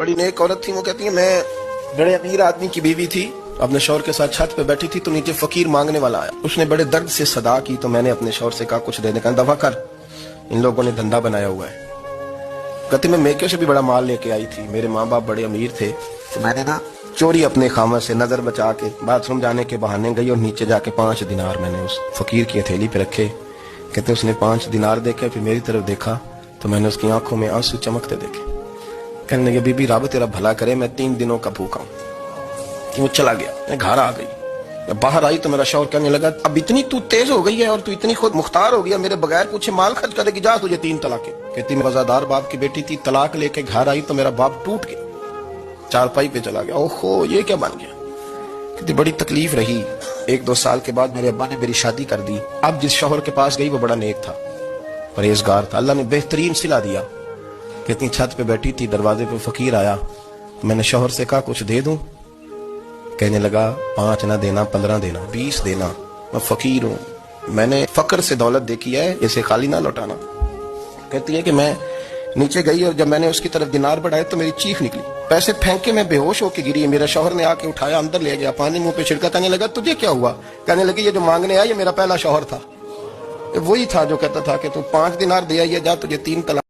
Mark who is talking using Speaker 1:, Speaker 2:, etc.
Speaker 1: बड़ी नेक औरत थी। वो कहती है मैं बड़े अमीर आदमी की बीवी थी, अपने शौहर के साथ छत पे बैठी थी तो नीचे फकीर मांगने वाला आया। उसने बड़े दर्द से सदा की तो मैंने अपने शौहर से कहा कुछ देने का, दफा कर, इन लोगों ने धंधा बनाया हुआ है। कहती मैं मेके से भी बड़ा माल लेके आई थी, मेरे माँ बाप बड़े अमीर थे, तो मैंने ना चोरी अपने खामर से नजर बचा के बाथरूम जाने के बहाने गई और नीचे जाके 5 दिनार मैंने उस फकीर की हथेली पे रखे। कहते उसने 5 दिनार देखे, फिर मेरी तरफ देखा तो मैंने उसकी आंखों में आंसू चमकते देखे। कहने लगे बीबी रब तेरा भला करे, मैं 3 दिनों का भूखा हूं। कि वो चला गया, मैं घर आ गई। मैं बाहर आई तो मेरा शौहर कहने लगा अब इतनी तू तेज हो गई है और तू इतनी खुद मुख्तार हो गया, मेरे बगैर पूछे माल खर्च करेगी, जा तुझे 3 तलाकें। कहती मैं वजादार बाप की बेटी थी, तलाक लेके घर आई तो मेरा बाप टूट गया, चारपाई पे चला गया। ओहो ये क्या बन गया। कहती बड़ी तकलीफ रही। 1-2 साल के बाद मेरे अब्बा ने मेरी शादी कर दी। अब जिस शौहर के पास गई वो बड़ा नेक था, परहेजगार था, अल्लाह ने बेहतरीन सिला दिया। कहती छत पे बैठी थी, दरवाजे पे फकीर आया, मैंने शौहर से कहा कुछ दे दूं। कहने लगा 5 ना देना, 15 देना, 20 देना, मैं फकीर हूं, मैंने फकर से दौलत देखी है, इसे खाली ना लौटाना। कहती है कि मैं नीचे गई और जब मैंने उसकी तरफ दिनार बढ़ाए तो मेरी चीख निकली, पैसे फेंक के मैं बेहोश होकर गिरी। मेरा शौहर ने आके उठाया, अंदर ले गया, पानी मुंह पे छिड़का। कहने लगा तुझे क्या हुआ। कहने लगी ये जो मांगने आया ये मेरा पहला शौहर था, वही था जो कहता था कि तू 5 दिनार दे आई है, जा तुझे 3 तलाक